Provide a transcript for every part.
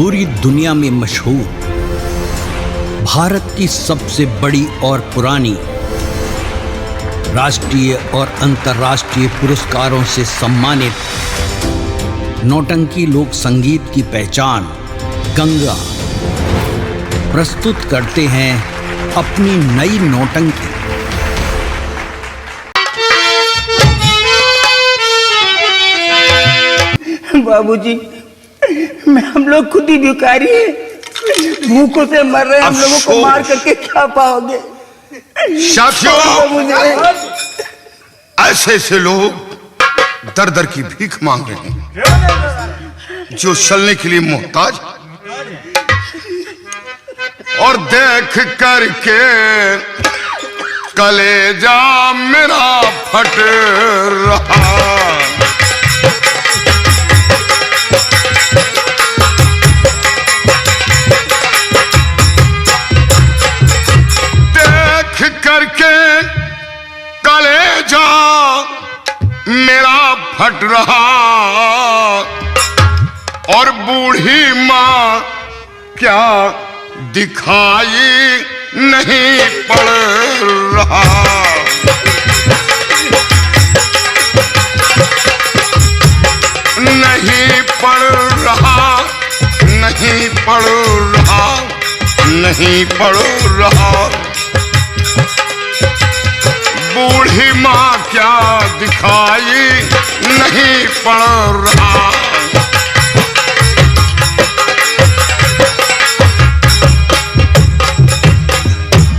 पूरी दुनिया में मशहूर, भारत की सबसे बड़ी और पुरानी, राष्ट्रीय और अंतर्राष्ट्रीय पुरस्कारों से सम्मानित नौटंकी लोक संगीत की पहचान गंगा प्रस्तुत करते हैं अपनी नई नौटंकी। बाबूजी, हम लोग खुद ही भिखारी हैं, भूखों से मर रहे हैं। हम लोगों को मार करके क्या पाओगे? साथियों, ऐसे ऐसे लोग दर दर की भीख मांग रहे हैं जो चलने के लिए मोहताज, और देख करके कलेजा मेरा फट रहा। कलेजा मेरा फट रहा और बूढ़ी माँ क्या दिखाई नहीं पड़ रहा। नहीं पड़ रहा, नहीं पड़ रहा, नहीं पड़ रहा। बूढ़ी माँ क्या दिखाई नहीं पड़ रहा।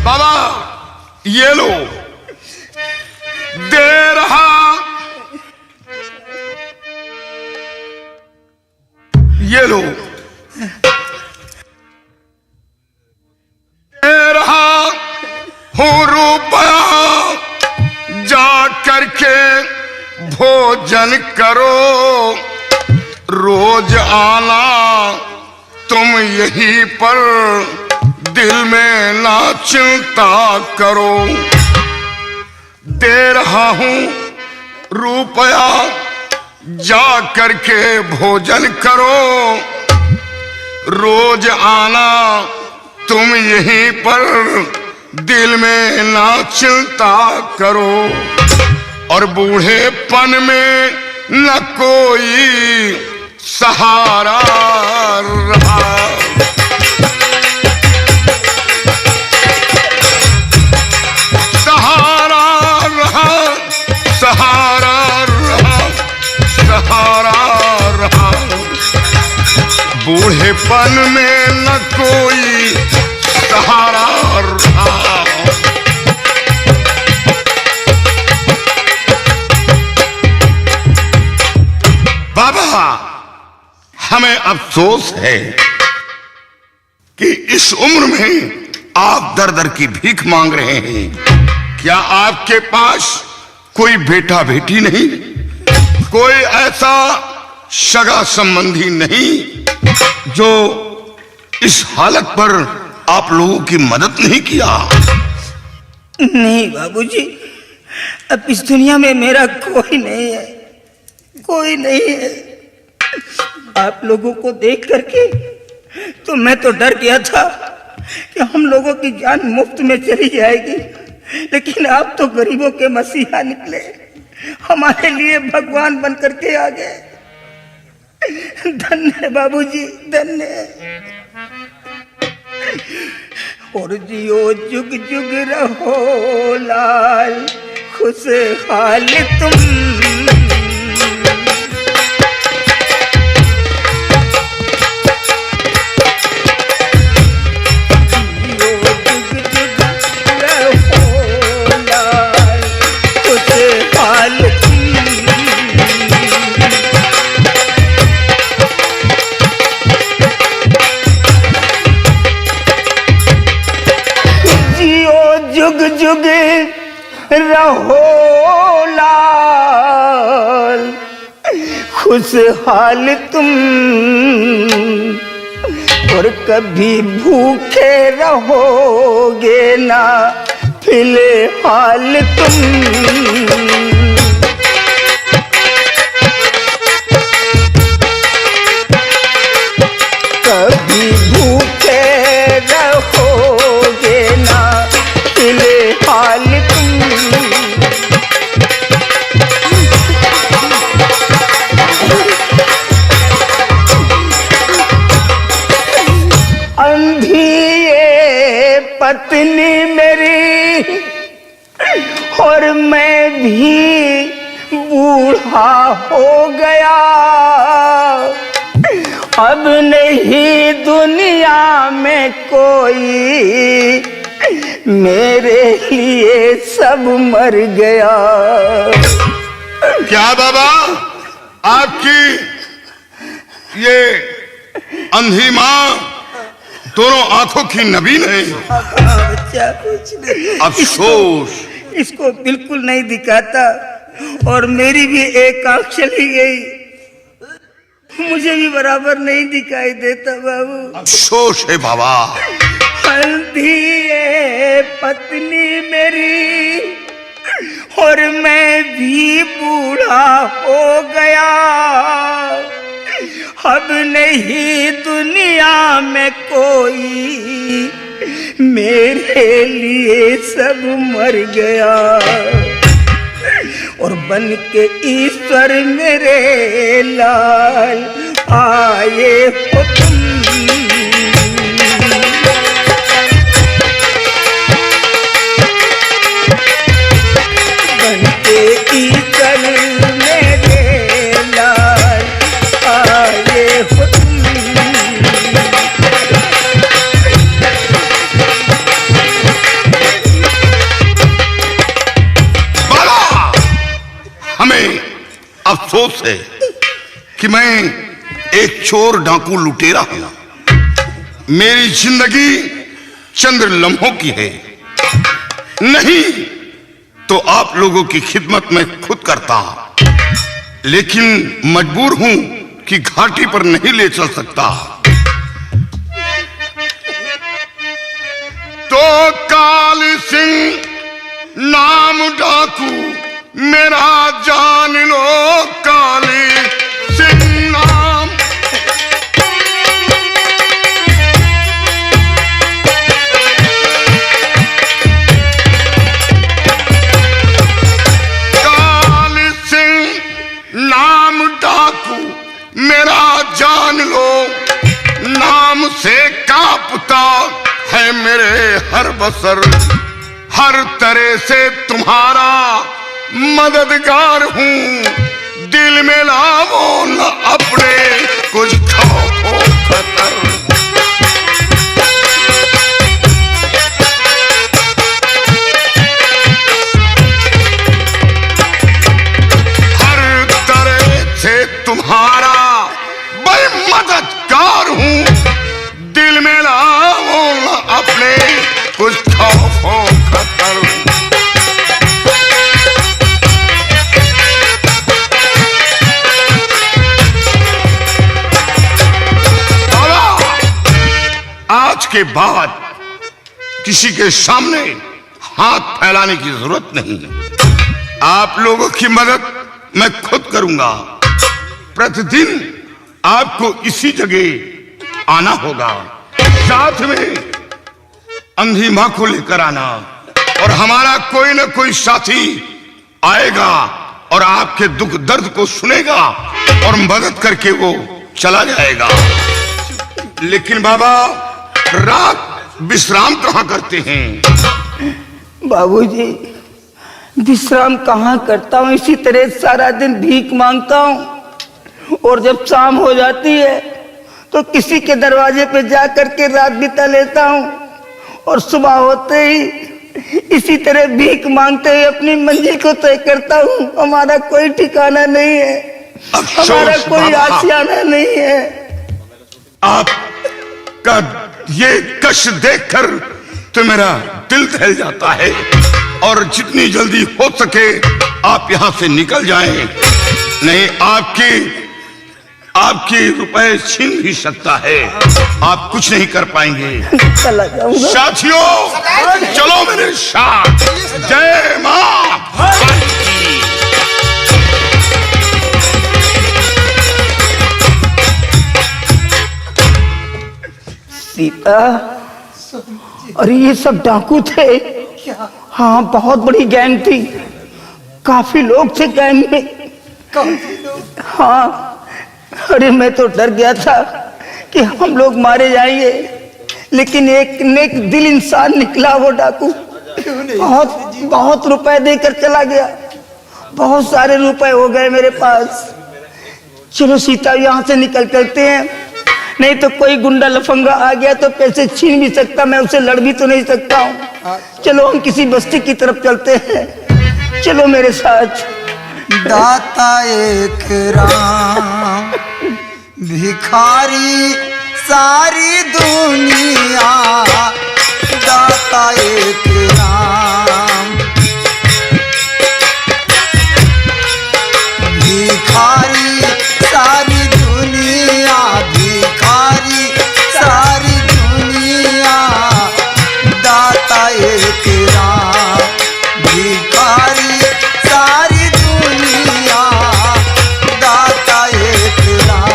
बाबा ये लो, दे रहा, ये लो, दे रहा हूँ रुपया, जा करके भोजन करो, रोज आना तुम यहीं पर, दिल में ना चिंता करो। दे रहा हूँ रुपया, जा करके भोजन करो, रोज आना तुम यहीं पर, दिल में ना चिंता करो। और बूढ़ेपन में न कोई सहारा रहा। सहारा रहा, सहारा रहा, सहारा रहा। बूढ़ेपन में न कोई सहारा रहा। बाबा, हमें अफसोस है कि इस उम्र में आप दर दर की भीख मांग रहे हैं। क्या आपके पास कोई बेटा बेटी नहीं, कोई ऐसा सगा संबंधी नहीं जो इस हालत पर आप लोगों की मदद नहीं किया? नहीं बाबूजी, अब इस दुनिया में मेरा कोई नहीं है, कोई नहीं है। आप लोगों को देख करके तो मैं तो डर गया था कि हम लोगों की जान मुफ्त में चली जाएगी, लेकिन आप तो गरीबों के मसीहा निकले, हमारे लिए भगवान बन करके आ गए। धन्य बाबूजी, धन्य। और जियो जुग जुग रहो लाल, खुशहाल तुम। जुग जुग रहो लाल, खुशहाल तुम। और कभी भूखे रहोगे ना फिलहाल तुम। कभी कभी भूखे रहोगे ना फिलहाल तुम। अंधी ये पत्नी मेरी और मैं भी बूढ़ा हो गया, अब नहीं दुनिया में कोई, मेरे लिए सब मर गया। क्या बाबा, आपकी ये अंधी माँ दोनों आंखों की नबीन है? बच्चा कुछ नहीं, अफसोस। इसको बिल्कुल नहीं दिखाता और मेरी भी एक आंख चली गई, मुझे भी बराबर नहीं दिखाई देता बाबू। अफसोस है बाबा। हल्दी है पत्नी मेरी और मैं भी बूढ़ा हो गया, अब नहीं दुनिया में कोई, मेरे लिए सब मर गया। और बन के ईश्वर मेरे लाल आए हो तुम। बन के ईश्वर मेरे लाल आए हो तुम। हमें अफसोस है कि मैं एक चोर डाकू लुटेरा हूं। मेरी जिंदगी चंद लम्हों की है, नहीं तो आप लोगों की खिदमत में खुद करता, लेकिन मजबूर हूं कि घाटी पर नहीं ले चल सकता। तो काल सिंह नाम डाकू मेरा जान लो, काली सिंह नाम। काली सिंह नाम डाकू मेरा जान लो, नाम से कांपता है मेरे हर बसर, हर तरह से तुम्हारा मददगार हूँ, दिल में लाओ न अपने कुछ खौफ खतर। हर तरह से तुम्हारा बड़े मददगार हूँ, दिल में लाओ न अपने कुछ खौफ खतर। आज के बाद किसी के सामने हाथ फैलाने की जरूरत नहीं है। आप लोगों की मदद मैं खुद करूंगा। प्रतिदिन आपको इसी जगह आना होगा, साथ में अंधी मां को लेकर आना, और हमारा कोई ना कोई साथी आएगा और आपके दुख दर्द को सुनेगा और मदद करके वो चला जाएगा। लेकिन बाबा, रात विश्राम कहाँ करते हैं? बाबूजी, विश्राम कहाँ करता हूँ, इसी तरह सारा दिन भीख मांगता हूँ, और जब शाम हो जाती है तो किसी के दरवाजे पे जा करके रात बिता लेता हूँ, और सुबह होते ही इसी तरह भीख मांगते हुए अपनी मंजिल को तय करता हूँ। हमारा कोई ठिकाना नहीं है, हमारा कोई आशियाना नहीं है। आपका ये कष्ट देखकर तो मेरा दिल दहल जाता है, और जितनी जल्दी हो सके आप यहां से निकल जाएं, नहीं आपकी रुपए छीन भी सकता है, आप कुछ नहीं कर पाएंगे। चला जाऊंगा। साथियों, चलो मेरे साथ। जय मां। सीता, अरे ये सब डाकू थे। हाँ, बहुत बड़ी गैंग थी, काफी लोग थे गैंग में। हाँ, अरे मैं तो डर गया था कि हम लोग मारे जाएंगे, लेकिन एक नेक दिल इंसान निकला वो डाकू। बहुत रुपए देकर चला गया, बहुत सारे रुपए हो गए मेरे पास। चलो सीता, यहाँ से निकल चलते हैं, नहीं तो कोई गुंडा लफंगा आ गया तो पैसे छीन भी सकता, मैं उसे लड़ भी तो नहीं सकता हूँ। चलो हम किसी बस्ती की तरफ चलते हैं, चलो मेरे साथ। दाता एक राम, भिखारी सारी दुनिया। दाता एक राम, भिखारी सारी दुनिया, भिखारी सारी दुनिया। दाता एक राम, भिखारी सारी दुनिया। दाता एक राम।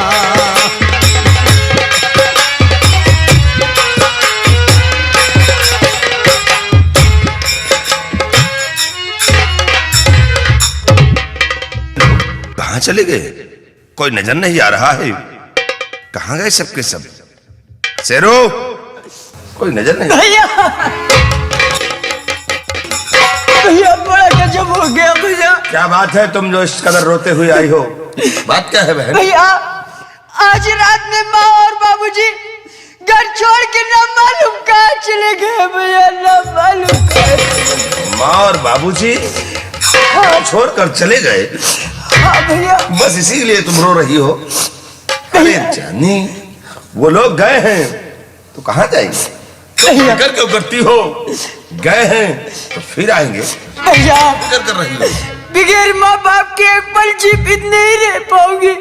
कहाँ चले गए? कोई नजर नहीं आ रहा है। कहाँ गए सबके सब? शेरो, कोई नजर नहीं। भैया, भैया बड़ा गजब हो गया भैया। क्या बात है, तुम जो इस कदर रोते हुए आई हो? बात क्या है बहन? भैया, आज रात में माँ और बाबूजी घर छोड़ के ना मालूम कहाँ चले गए भैया, ना मालूम कहाँ। माँ और बाबूजी छोड़कर चले गए? हाँ भैया। बस इसीलिए तुम रो रही हो? अरे जानी, वो लोग गए हैं तो कहाँ जाएंगे? फिक्र क्यों करती हो? गए हैं तो फिर आएंगे। भैया, फिक्र कर रही हो? बगैर माँ बाप के एक पल जीवित नहीं रह पाऊंगी,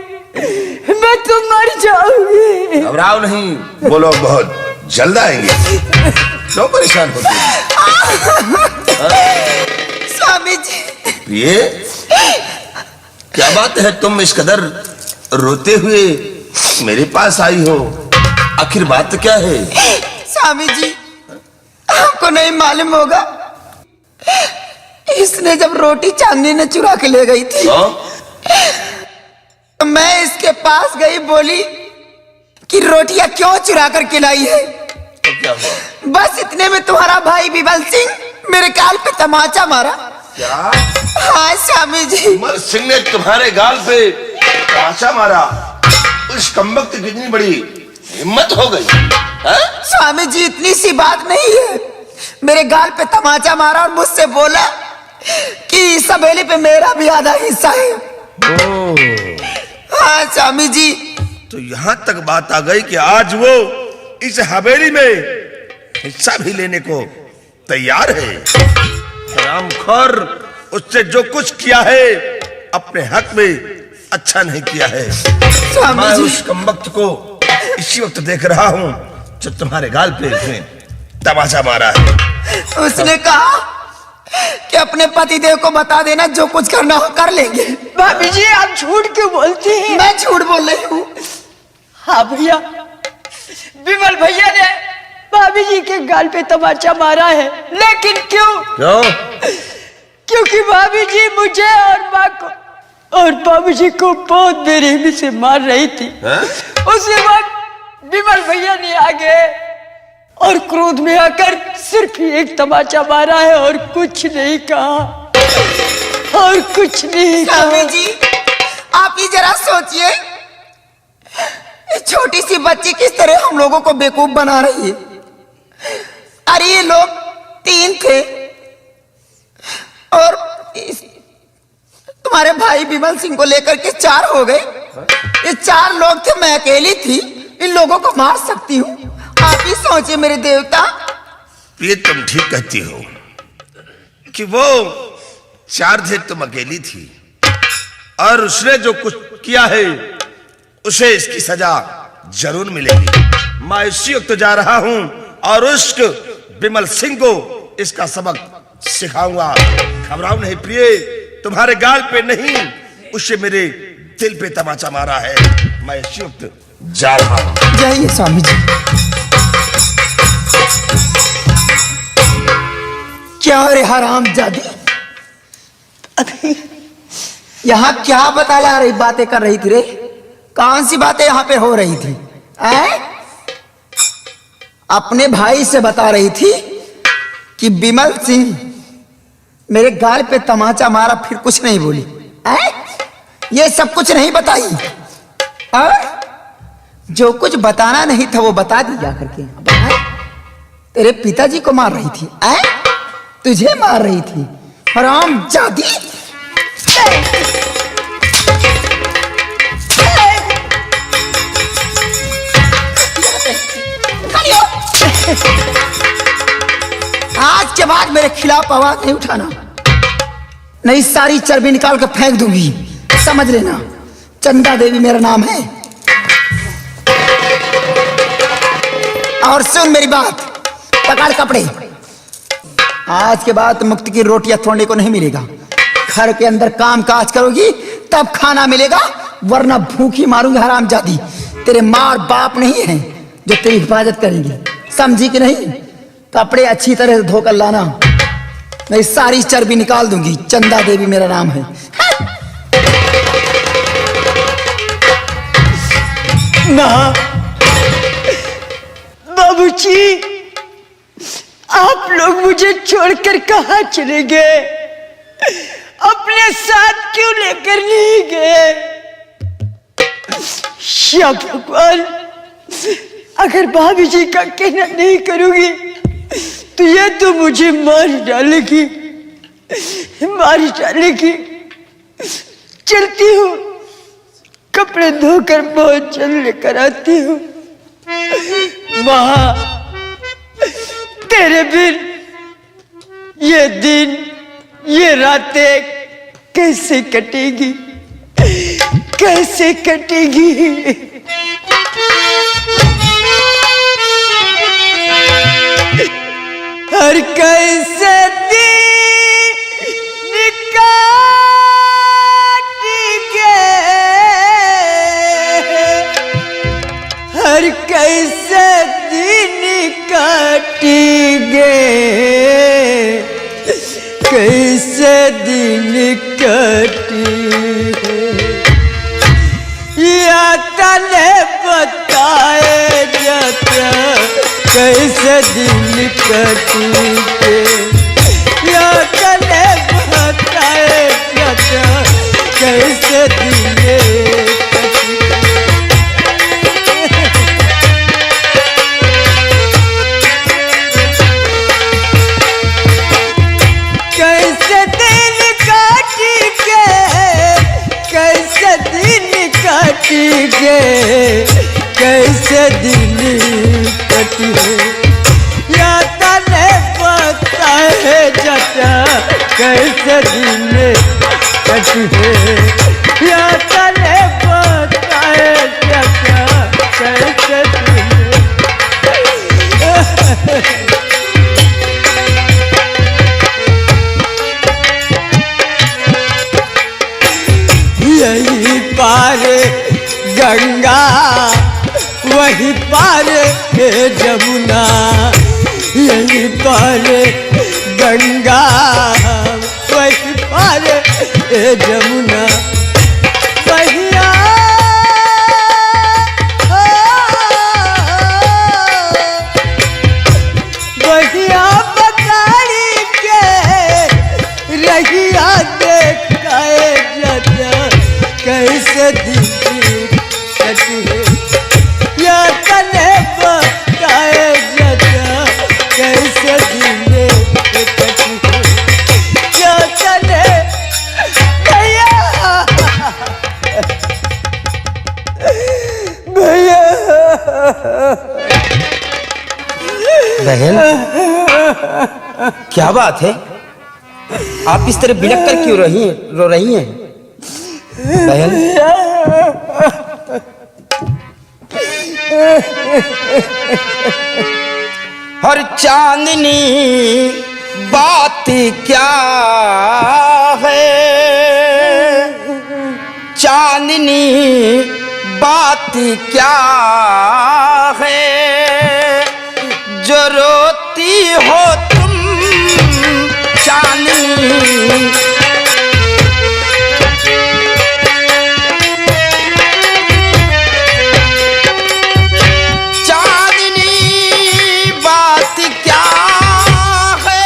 मैं तो मर जाऊंगी। घबराओ नहीं, वो लोग बहुत जल्द आएंगे। क्यों परेशान होती हो? स्वामी जी, प्रिय, क्या बात है, तुम इस कदर रोते हुए मेरे पास आई हो? आखिर बात क्या है? स्वामी जी, आपको नहीं मालूम होगा, इसने जब रोटी चांदनी ने चुरा के ले गई थी, तो मैं इसके पास गई, बोली कि रोटियां क्यों चुरा कर के लाई है? तो क्या हुआ? बस इतने में तुम्हारा भाई बिमल सिंह मेरे गाल पे तमाचा मारा। क्या? हाँ स्वामी जी। बिमल सिंह ने तुम्हारे गाल पे तमाचा मारा? उस कमबख्त की कितनी बड़ी हिम्मत हो गई है? स्वामी जी, इतनी सी बात नहीं है, मेरे गाल पे तमाचा मारा और मुझसे बोला कि इस हवेली पे मेरा भी आधा हिस्सा है। हाँ स्वामी जी। तो यहाँ तक बात आ गई कि आज वो इस हवेली में हिस्सा भी लेने को तैयार है। हरामखोर, उससे जो कुछ किया है अपने हक में अच्छा नहीं किया है। मैं उस कमबख्त को इसी वक्त देख रहा हूँ जो तुम्हारे गाल पे उसने तमाचा मारा है। उसने कहा कि अपने पतिदेव को बता देना, जो कुछ करना हो कर लेंगे। भाभी जी, आप झूठ क्यों बोलती हैं? मैं झूठ बोल रही हूँ। हाँ भैया, विमल भैया ने भाभी जी के गाल पे तमाचा मारा है, लेकिन क्यों? क्यों? क्योंकि भाभी जी मुझे और माँ को और बाबूजी को बहुत बेरहमी से मार रही थी। उसी वक्त विमल भैया ने आगे और क्रोध में आकर सिर्फ एक तमाचा मारा है और कुछ नहीं कहा, और कुछ नहीं कहा। स्वामी जी, आप ही जरा सोचिए, छोटी सी बच्ची किस तरह हम लोगों को बेवकूफ बना रही है। अरे ये लोग 3 थे और तुम्हारे भाई बिमल सिंह को लेकर के 4 हो गए। ये 4 लोग थे, मैं अकेली थी, इन लोगों को मार सकती हूँ। आप ही सोचिए मेरे देवता। ये तुम ठीक कहती हो कि वो 4 थे, तुम अकेली थी, और उसने जो कुछ किया है उसे इसकी सजा जरूर मिलेगी। मैं इसी वक्त जा रहा हूं और उस बिमल सिंह को इसका सबक सिखाऊंगा। घबराओ नहीं प्रिय, तुम्हारे गाल पे नहीं, उसे मेरे दिल पे तमाचा मारा है। मैं इसी वक्त जा रहा हूं। जय स्वामी जी। क्या रे हरामजादी, अभी यहाँ क्या बता ला रही बातें कर रही थी रे? कौन सी बातें यहाँ पे हो रही थी? अपने भाई से बता रही थी कि विमल सिंह मेरे गाल पे तमाचा मारा, फिर कुछ नहीं बोली। ये सब कुछ नहीं बताई। जो कुछ बताना नहीं था वो बता दी जा करके। तेरे पिताजी को मार रही थी, तुझे मार रही थी हरामजादी। आज के बाद मेरे खिलाफ आवाज नहीं उठाना, नहीं सारी चर्बी निकाल कर फेंक दूंगी, समझ लेना। चंदा देवी मेरा नाम है। और सुन मेरी बात, पकड़ कपड़े। आज के बाद मुक्ति की रोटियां तोड़ने को नहीं मिलेगा। घर के अंदर काम काज करोगी तब खाना मिलेगा, वरना भूखी मारूंगी हरामजादी। तेरे मार बाप नहीं है जो तेरी हिफाजत करेंगे, समझी कि नहीं? कपड़े अच्छी तरह से धोकर लाना, मैं सारी चर्बी निकाल दूंगी। चंदा देवी मेरा नाम है। माँ, बाबूजी, आप लोग मुझे छोड़कर कहाँ चले गए? अपने साथ क्यों लेकर नहीं गए? या भगवान, अगर भाभी जी का कहना नहीं करूंगी तो ये तो मुझे मार डालेगी, मार डालेगी। चलती हूँ, कपड़े धोकर बहुत जल्द लेकर आती हूँ। माँ, तेरे बिन ये दिन ये रातें कैसे कटेगी, कैसे कटेगी? हर कैसे दिन काटेंगे, हर कैसे दिन काटेंगे, कैसे दिन काटेंगे। या तने बताए जाता कैसे दिन कटेंगे, या तने बताए जाता कैसे दिन कैसे दिन काटेंगे, कैसे दिन काटेंगे, कैसे दिन कटेंगे। या तने पता है जाता कैसे दिन कटेंगे, या तने पता है जाता कैसे दिन। यही पार गंगा, वही पार है जमुना, यही पार गंगा, वही पार है जमुना। भैया भैया बताई के रहिया देखाए जाता कैसे दिन कटे, या तने बताए जाता कैसे दिन कटे, या तने भैया भैया। बहन, क्या बात है? आप इस तरह बिलख कर क्यों रो रही हैं बहन? हर चांदनी बात क्या है, चांदनी बात क्या है, जो रोती हो तुम चांदनी बात क्या है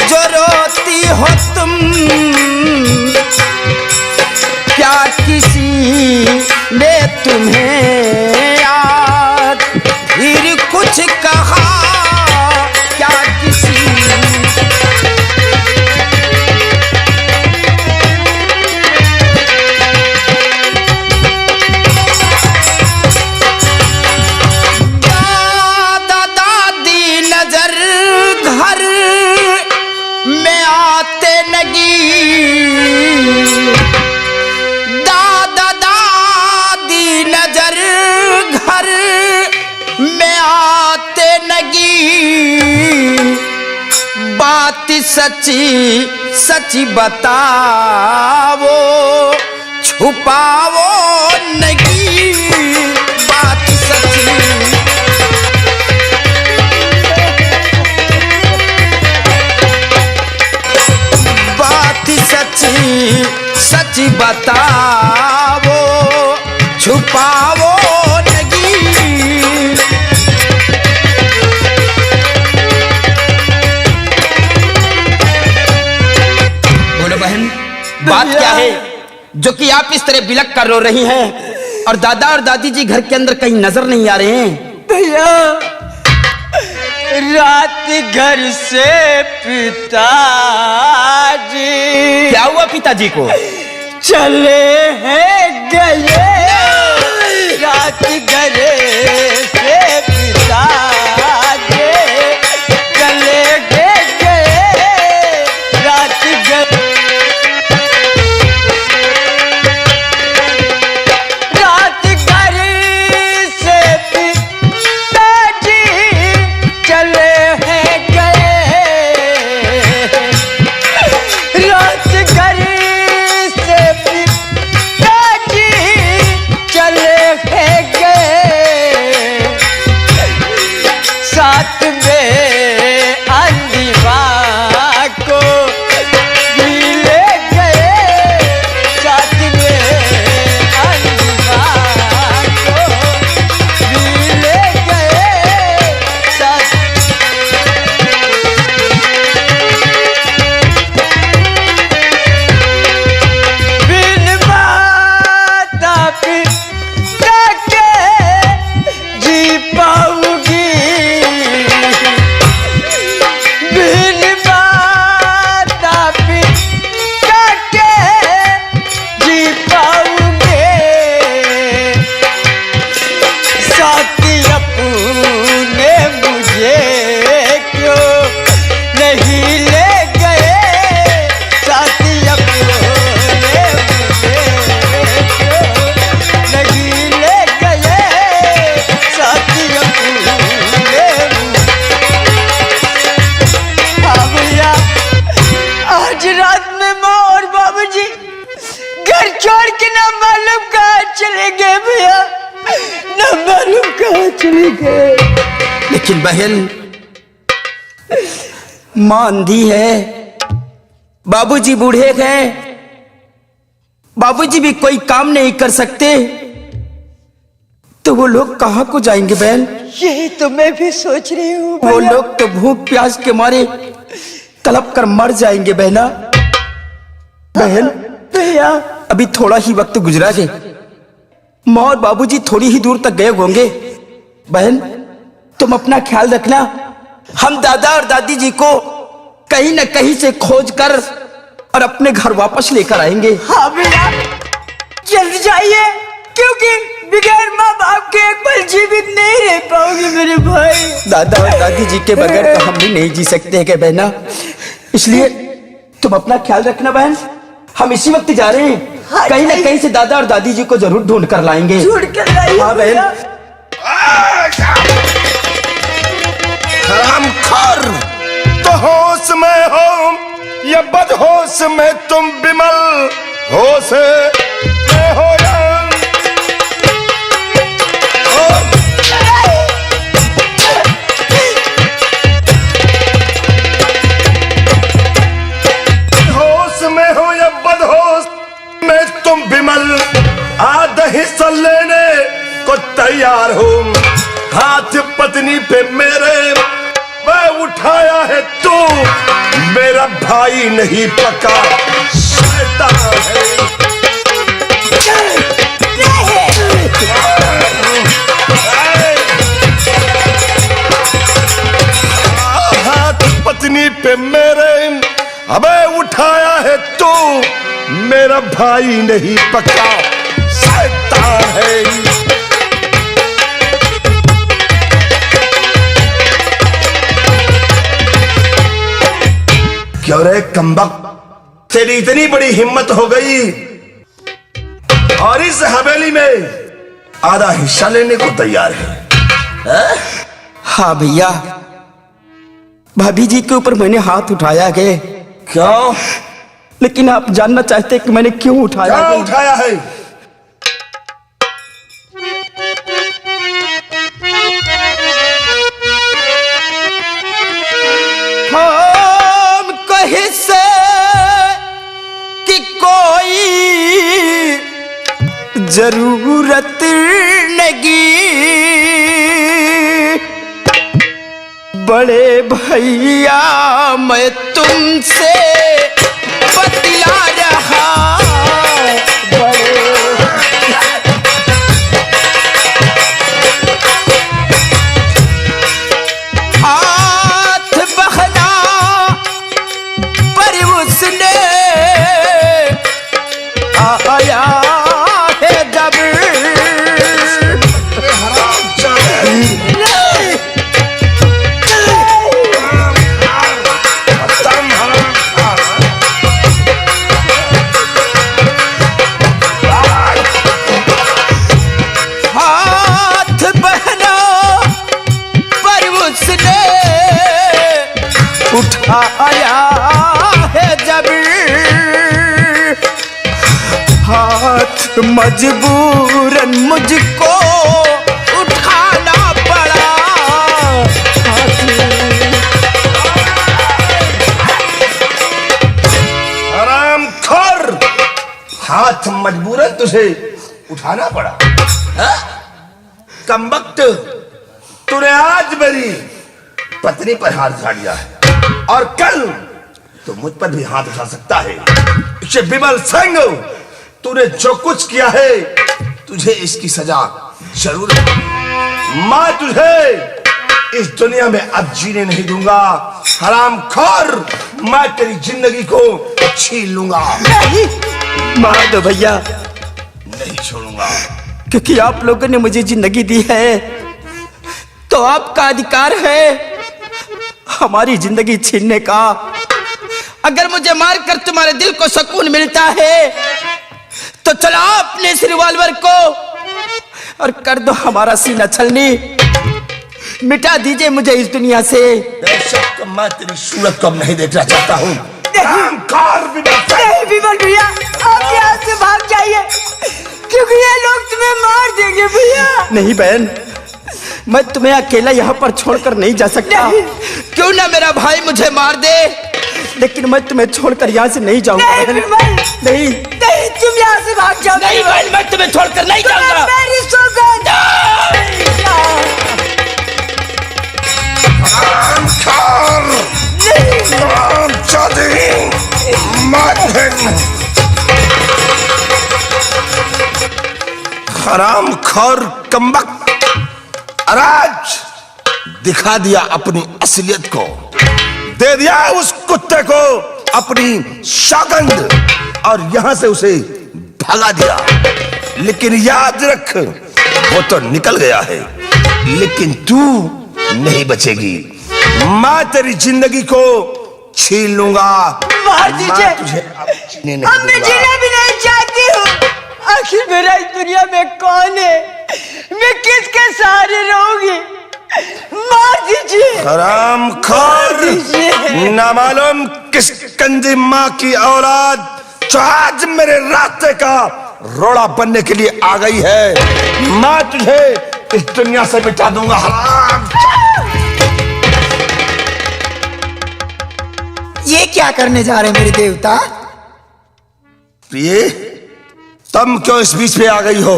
जो रोती हो तुम, क्या किसी ने तुम्हें याद फिर कुछ कहा, क्या किसी दादा दादी नजर घर में आते लगी, दादा दादी नजर घर में आते लगी, बात सच्ची सच्ची बताओ छुपाओ नहीं, बात सच्ची बात सच्ची सच्ची बताओ छुपाओ नहीं। बोलो बहन, बात क्या है जो कि आप इस तरह बिलक कर रो रही हैं और दादा और दादी जी घर के अंदर कहीं नजर नहीं आ रहे हैं? भैया रात घर से पिताजी क्या हुआ पिताजी को? चले हैं गए, रात घर से पिताजी चले गए, रात घर रात घर से पिताजी चले हैं गए, रात घर से पिताजी चले हैं गए, साथ में अंधिवा को भी ले गए, साथ में अंधिवा को भी ले गए, साथ बिन माता पिता के जी पाऊंगी, बिन माता पिता के जी पाऊंगे, साथी अपने मुझे क्यों नहीं ले गए, साथी अपने मुझे क्यों नहीं ले गए, साथी अपने हाँ भैया, आज रात में माँ और बाबूजी घर छोड़ के ना मालूम कहाँ चले गए भैया, ना मालूम कहाँ चले गए। लेकिन बहन, मां अंधी है, बाबूजी बूढ़े हैं, बाबूजी भी कोई काम नहीं कर सकते, तो वो लोग कहाँ को जाएंगे बहन? यही तो मैं भी सोच रही हूँ वो भैया। लोग तो भूख प्यास के मारे तड़प कर मर जाएंगे बहना। बहन भैया अभी थोड़ा ही वक्त गुजरा है, माँ और बाबूजी थोड़ी ही दूर तक गए होंगे। बहन तुम अपना ख्याल रखना, हम दादा और दादी जी को कहीं न कहीं से खोज कर और अपने घर वापस लेकर आएंगे। हाँ भैया जल्द जाइए, क्योंकि बगैर माँ बाप के एक पल जीवित नहीं रह पाओगे मेरे भाई। दादा और दादी जी के बगैर तो हम भी नहीं जी सकते हैं बहना, इसलिए तुम अपना ख्याल रखना बहन। हम इसी वक्त जा रहे हैं, हाँ, कहीं न कहीं से दादा और दादी जी को जरूर ढूंढ कर लाएंगे। ढूंढ कर लाइए हाँ बहन। हम खर तो होश में हो या बदहोश में तुम बिमल होश में हो या तैयार हो। हाथ पत्नी पे मेरे मैं उठाया है तू, मेरा भाई नहीं पका शैतान है। हाथ पत्नी पे मेरे अबे उठाया है तू, मेरा भाई नहीं पका शैतान है। क्यों रे कमबख्त, तेरी इतनी बड़ी हिम्मत हो गई और इस हवेली में आधा हिस्सा लेने को तैयार है? हाँ भैया, भाभी जी के ऊपर मैंने हाथ उठाया है। क्यों? लेकिन आप जानना चाहते हैं कि मैंने क्यों उठाया क्या है? उठाया है? हम कहीं से कि कोई जरूरत नहीं, बड़े भैया मैं तुमसे बतला रहा, हाथ बहना पर उसने आया है जब, हाथ बहना पर उसने उठाया है जब, हाथ मजबूरन मुझको उठाना पड़ा। हरामखोर, हाथ मजबूरन तुझे उठाना पड़ा। कमबख्त, तूने आज मेरी पत्नी पर हाथ उठा लिया है और कल तो मुझ पर भी हाथ उठा सकता है। इसे बिमल सिंह, तूने जो कुछ किया है तुझे इसकी सजा जरूर है। मैं तुझे इस दुनिया में अब जीने नहीं दूंगा। हरामखोर, मैं तेरी जिंदगी को छीन लूंगा। नहीं मार दो भैया, नहीं छोड़ूंगा। क्योंकि आप लोगों ने मुझे जिंदगी दी है तो आपका अधिकार है हमारी जिंदगी छीनने का। अगर मुझे मारकर तुम्हारे दिल को सुकून मिलता है तो चलाओ अपने इस रिवॉल्वर को और कर दो हमारा सीना छलनी, मिटा दीजिए मुझे इस दुनिया से। बेशक मैं तेरी सूरत को अब नहीं देखना चाहता हूँ। विमल भैया, आप यहाँ से भाग जाइए क्योंकि ये लोग तुम्हें मार देंगे भैया। नहीं बहन, मैं तुम्हें अकेला यहाँ पर छोड़कर नहीं जा सकता। क्यों ना मेरा भाई मुझे मार दे, लेकिन मैं तुम्हें छोड़कर यहाँ से नहीं जाऊंगा। नहीं विमल, नहीं नहीं, तुम यहाँ से भाग जाओ। नहीं बहन, मैं तुम्हें छोड़कर नहीं जाऊंगा। मेरी सौगंध। हरामखोर कमबख्त, आज दिखा दिया अपनी असलियत को, दे दिया उस कुत्ते को अपनी सौगंध और यहां से उसे भगा दिया। लेकिन याद रख, वो तो निकल गया है लेकिन तू नहीं बचेगी। मैं तेरी जिंदगी को छीन लूंगा। मार दीजिए, मैं तुझे अब जीने नहीं अब मैं दूंगा। जीना भी नहीं चाहती हूँ। आखिर मेरा इस दुनिया में कौन है? मैं किसके सहारे रहूंगी? मार दीजिए। हरामखोर, नामालूम किस कंदी माँ की औलाद जो आज मेरे रास्ते का रोड़ा बनने के लिए आ गई है, मैं तुझे इस दुनिया से मिटा दूंगा। हराम। ये क्या करने जा रहे हैं मेरे देवता? प्रिय, तुम क्यों इस बीच में आ गई हो?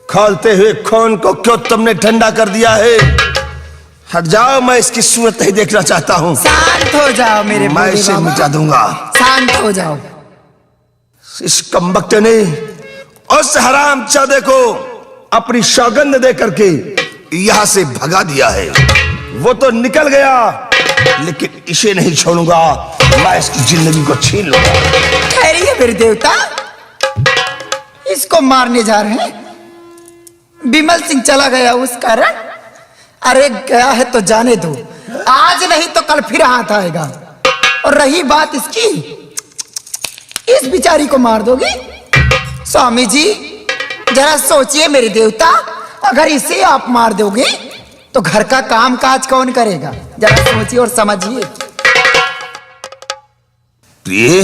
खोलते हुए खून को क्यों तुमने ठंडा कर दिया है? हट जाओ, मैं इसकी सूरत नहीं देखना चाहता हूँ। शांत हो जाओ मेरे मैं बूढ़े इसे बाबा। मिटा दूंगा। शांत हो जाओ। इस कमबख्त ने उस हरामजादे को अपनी सौगंध दे करके यहां से भगा दिया है। वो तो निकल गया, लेकिन इसे नहीं छोड़ूंगा। मैं इसकी जिंदगी को छीन लूंगा। ठहरिए मेरे देवता, इसको मारने जा रहे हैं? विमल सिंह चला गया उस कारण? अरे गया है तो जाने दो, आज नहीं तो कल फिर हाथ आएगा। और रही बात इसकी, इस बिचारी को मार दोगी? स्वामी जी जरा सोचिए मेरे देवता, अगर इसे आप मार दोगे तो घर का काम काज कौन करेगा? जरा सोचिए और समझिए। प्रिय,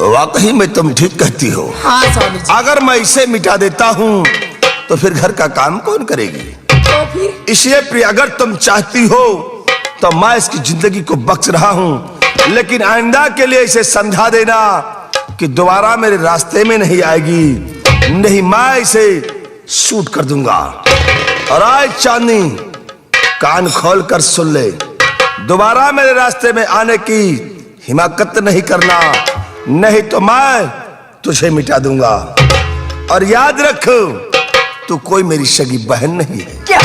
वाकई में तुम ठीक कहती हो। हाँ स्वामी जी। अगर मैं इसे मिटा देता हूं तो फिर घर का काम कौन करेगी? तो फिर इसलिए प्रिय, अगर तुम चाहती हो तो मैं इसकी जिंदगी को बख्श रहा हूं, लेकिन आइंदा के लिए इसे समझा देना कि दोबारा मेरे रास्ते में नहीं आएगी। नहीं, मैं इसे शूट कर दूंगा। और आज चांदनी, कान खोल कर सुन ले, दोबारा मेरे रास्ते में आने की हिम्मत नहीं करना, नहीं तो मैं तुझे मिटा दूंगा। और याद रख, तू कोई मेरी सगी बहन नहीं है। क्या?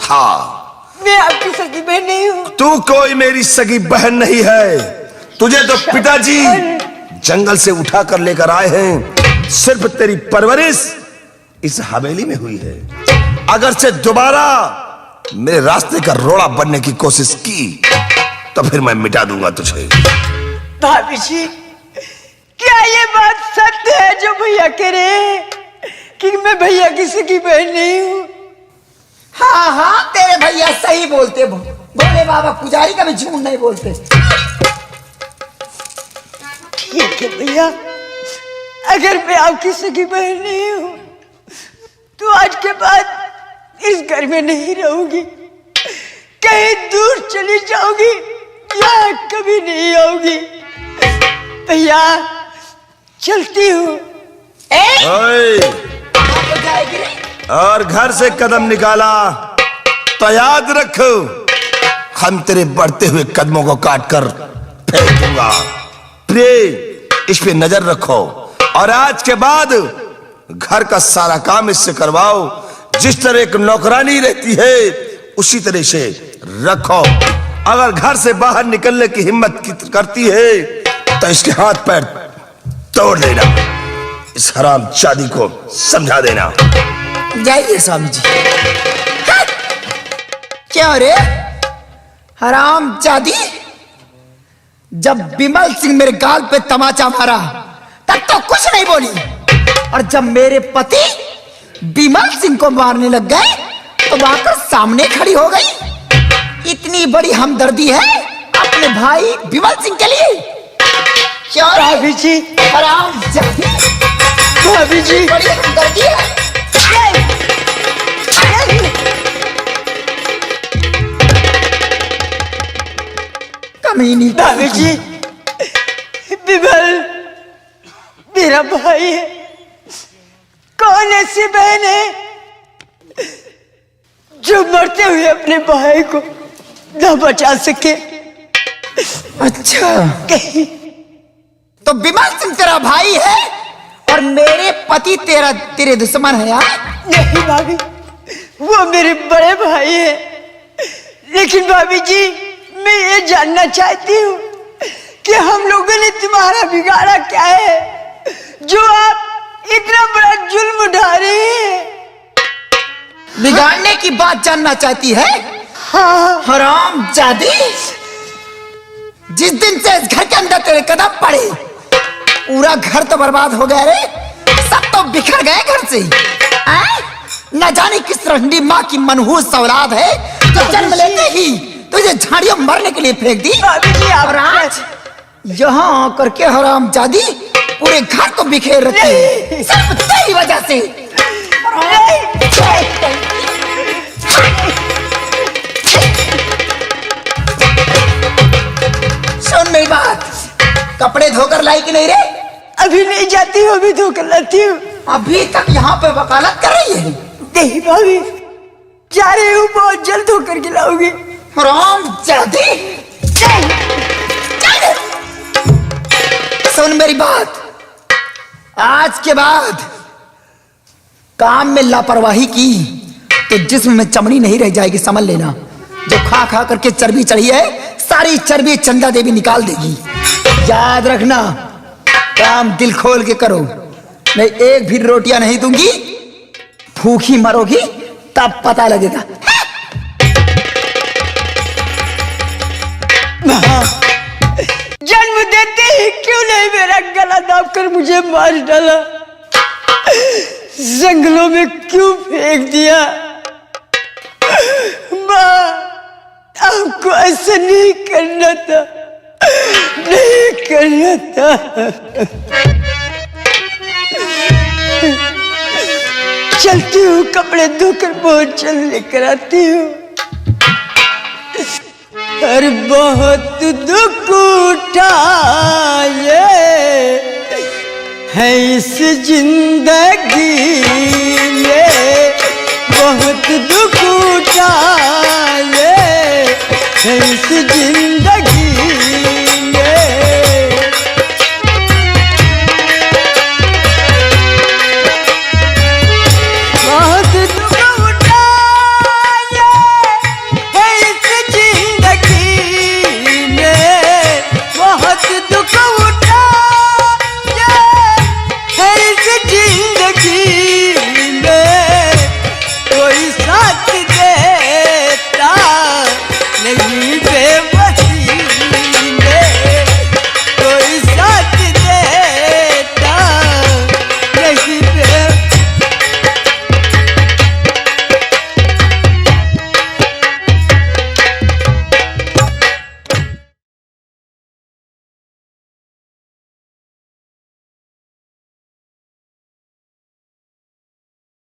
हाँ, मैं आपकी सगी बहन नहीं हूँ। तू कोई मेरी सगी बहन नहीं है। तुझे तो पिताजी जंगल से उठा कर लेकर आए हैं। सिर्फ तेरी परवरिश इस हवेली में हुई है। अगर से दोबारा मेरे रास्ते का रोड़ा बनने की कोशिश की तो फिर मैं मिटा दूंगा तुझे। भाभी जी, क्या ये बात सत्य है जो भैया कह रहे हैं कि मैं भैया की सगी बहन नहीं हूँ? हाँ हाँ, तेरे भैया सही बोलते। भोले बाबा पुजारी कभी झूठ नहीं बोलते। ठीक है भैया, अगर मैं आपकी सगी बहन नहीं हूँ तो आज के बाद इस घर में नहीं रहूंगी, कहीं दूर चली जाऊंगी या कभी नहीं आऊंगी। भैया चलती हूँ। ओए, हो जाएगी रे। और घर से कदम निकाला तो याद रख, हम तेरे बढ़ते हुए कदमों को काट कर फेंक दूंगा। प्रिय, इस पे नजर रखो और आज के बाद घर का सारा काम इससे करवाओ। जिस तरह एक नौकरानी रहती है उसी तरह से रखो। अगर घर से बाहर निकलने की हिम्मत करती है तो इसके हाथ पैर तोड़ देना। इस हरामजादी को समझा देना। जाइए स्वामी जी। क्या रे हराम जादी, जब विमल सिंह मेरे गाल पे तमाचा मारा तब तो कुछ नहीं बोली, और जब मेरे पति विमल सिंह को मारने लग गए तो आकर सामने खड़ी हो गई। इतनी बड़ी हमदर्दी है अपने भाई विमल सिंह के लिए। क्या रे भाभी जी, हराम जादी, भाभी जी, बड़ी हमदर्दी है। कमीनी भाभी जी, विमल मेरा भाई है। कौन ऐसी बहन है जो मरते हुए अपने भाई को न बचा सके? अच्छा, कहीं तो विमल सिंह तेरा भाई है और मेरे पति तेरे दुश्मन है यार? नहीं भाभी, वो मेरे बड़े भाई है। लेकिन भाभी जी, मैं ये जानना चाहती हूँ कि हम लोगों ने तुम्हारा बिगाड़ा क्या है जो आप इतना बड़ा जुल्म उठा रहे हैं? बिगाड़ने की बात जानना चाहती है? हाँ, हराम जादी, जिस दिन से इस घर के अंदर तेरे कदम पड़े पूरा घर तो बर्बाद हो गया रे। सब तो बिखर गए घर से। न जाने किस रंडी माँ की मनहूस औलाद है जो जन्म लेते ही तुझे झाड़ियों मरने के लिए फेंक दी। भाभी जी, आप और आज यहाँ आकर के हराम जादी पूरे घर को बिखेर रखे नहीं। सिर्फ तेरी वजह से। सुन मेरी बात, कपड़े धोकर लाई कि नहीं रे? अभी नहीं जाती हूँ, अभी धोकर लाती हूँ। अभी तक यहाँ पे वकालत कर रही है? नहीं भाभी, जा रही हूँ, बहुत जल्द धोकर के लाऊंगी। राम जादी, सुन मेरी बात, आज के बाद काम में लापरवाही की तो जिस्म में चमड़ी नहीं रह जाएगी, समझ लेना। जो खा खा करके चर्बी चढ़ी है, सारी चर्बी चंदा देवी निकाल देगी। याद रखना, काम दिल खोल के करो, मैं एक भी रोटियां नहीं दूंगी, भूखी मरोगी तब पता लगेगा। जन्म देते ही क्यों नहीं मेरा गला दाब कर मुझे मार डाला? जंगलों में क्यों फेंक दिया? माँ, आपको ऐसा नहीं करना था, नहीं करना था। चलती हूँ, कपड़े धोकर बहुत जल्द लेकर आती हूँ। और बहुत दुख उठाए है इस जिंदगी में, बहुत दुख उठाए है इस जिंदगी